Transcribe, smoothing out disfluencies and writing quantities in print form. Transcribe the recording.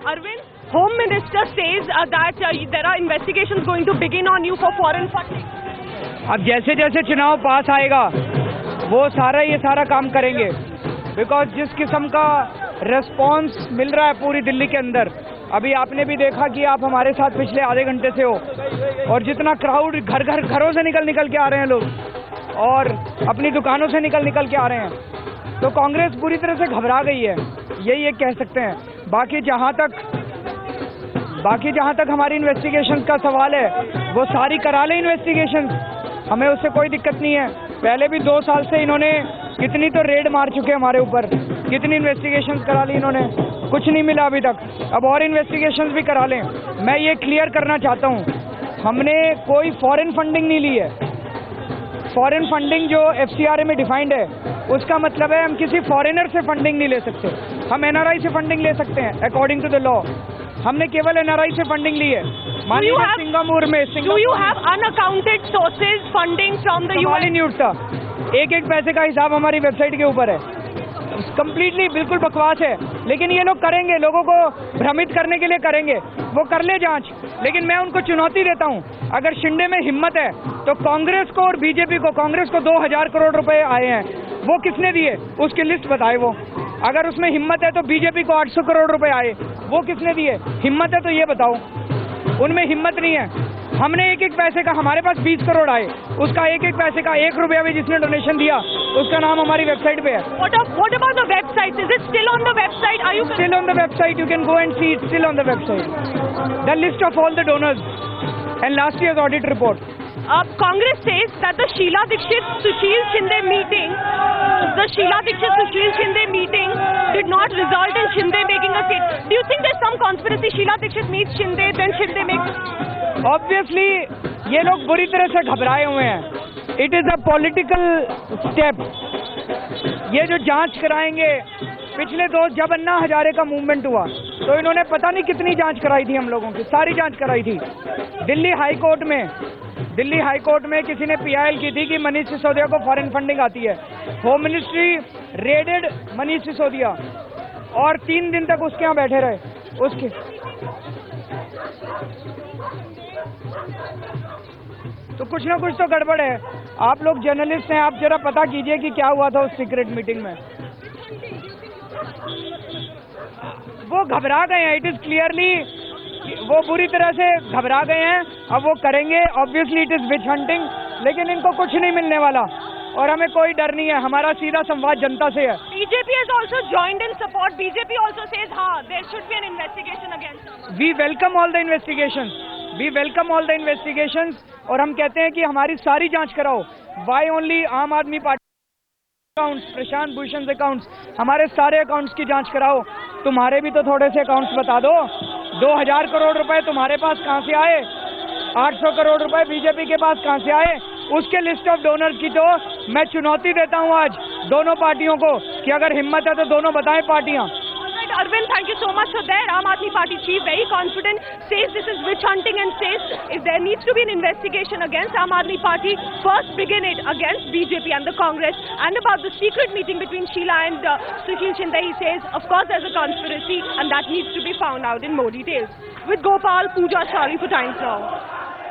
Arvind, Home Minister says that there are investigations going to begin on you for foreign funding. अब जैसे जैसे चुनाव पास आएगा वो ये सारा काम करेंगे, बिकॉज जिस किस्म का रेस्पॉन्स मिल रहा है पूरी दिल्ली के अंदर, अभी आपने भी देखा कि आप हमारे साथ पिछले आधे घंटे से हो, और जितना क्राउड घरों से निकल के आ रहे हैं लोग, और अपनी दुकानों से निकल के आ रहे हैं, तो कांग्रेस पूरी तरह से घबरा गई है, यही एक कह सकते हैं। बाकी जहां तक हमारी इन्वेस्टिगेशन का सवाल है, वो सारी करा ले इन्वेस्टिगेशन, हमें उससे कोई दिक्कत नहीं है। पहले भी 2 साल से इन्होंने कितनी तो रेड मार चुके हमारे ऊपर, कितनी इन्वेस्टिगेशन करा ली इन्होंने, कुछ नहीं मिला अभी तक, अब और इन्वेस्टिगेशंस भी करा लें। मैं ये क्लियर करना चाहता हूँ, हमने कोई फॉरेन फंडिंग नहीं ली है। फॉरेन फंडिंग जो FCRA में डिफाइंड है, उसका मतलब है हम किसी फॉरेनर से फंडिंग नहीं ले सकते, हम NRI से फंडिंग ले सकते हैं अकॉर्डिंग टू द लॉ। हमने केवल NRI से फंडिंग ली है। सिंगापुर में Do you have unaccounted sources funding from the US? नहीं उठता, एक पैसे का हिसाब हमारी वेबसाइट के ऊपर है, कंप्लीटली बिल्कुल बकवास है। लेकिन ये लोग करेंगे, लोगों को भ्रमित करने के लिए करेंगे, वो कर ले जांच। लेकिन मैं उनको चुनौती देता हूं, अगर शिंदे में हिम्मत है तो कांग्रेस को और बीजेपी को, कांग्रेस को 2000 करोड़ रुपए आए हैं, वो किसने दिए उसकी लिस्ट बताए वो। अगर उसमें हिम्मत है तो बीजेपी को 800 करोड़ रुपए आए, वो किसने दिए? हिम्मत है तो ये बताओ। उनमें हिम्मत नहीं है। हमने एक पैसे का, हमारे पास 20 करोड़ आए, उसका एक पैसे का 1 रुपया भी जिसने डोनेशन दिया, उसका नाम हमारी वेबसाइट पे है। What about the website? Is it still on the website? Are you still on the website? You can go and see it still on the website. The list of all the donors and last year's audit report. Congress says that the Sheila Dikshit-Sushil Shinde meeting did not result in Shinde making a statement. Do you think there's some conspiracy? Sheila Dikshit meets Shinde, then Shinde makes... Obviously, ये लोग बुरी तरह से घबराए हुए हैं। It is a political step. ये जो जांच कराएंगे, पिछले जब अन्ना हजारे का मूवमेंट हुआ तो इन्होंने पता नहीं कितनी जांच कराई थी, हम लोगों की सारी जांच कराई थी। दिल्ली हाई कोर्ट में किसी ने PIL की थी कि मनीष सिसोदिया को फॉरेन फंडिंग आती है। Home ministry raided Manish Sisodia और 3 दिन तक उसके यहाँ बैठे रहे। तो कुछ ना कुछ तो गड़बड़ है। आप लोग जर्नलिस्ट हैं, आप जरा पता कीजिए कि क्या हुआ था उस सीक्रेट मीटिंग में। वो घबरा गए हैं, इट इज क्लियरली, वो बुरी तरह से घबरा गए हैं। अब वो करेंगे, obviously it is which hunting, लेकिन इनको कुछ नहीं मिलने वाला और हमें कोई डर नहीं है। हमारा सीधा संवाद जनता से है। BJP has also joined in support. BJP also says, there should be an investigation against them. We welcome all the investigations. और हम कहते हैं कि हमारी सारी जांच कराओ। Why only आम आदमी party accounts, Prashant Bhushan accounts, हमारे सारे अकाउंट्स की जांच कराओ। तुम्हारे भी तो थोड़े से अकाउंट्स बता दो। 2000 करोड़ रुपए तुम्हारे पास कहां से आए? 800 करोड़ रुपए बीजेपी के पास कहां से आए? उसके लिस्ट ऑफ डोनर्स की तो मैं चुनौती देता हूं आज दोनों पार्टियों को कि अगर हिम्मत है तो दोनों बताएं पार्टियां। Arvind, thank you so much for that. Aam Aadmi Party chief, very confident, says this is witch hunting and says if there needs to be an investigation against Aam Aadmi Party, first begin it against BJP and the Congress. And about the secret meeting between Sheila and Sushil Shinde, he says, of course there's a conspiracy and that needs to be found out in more details. With Gopal, Pooja Shari for Times Now.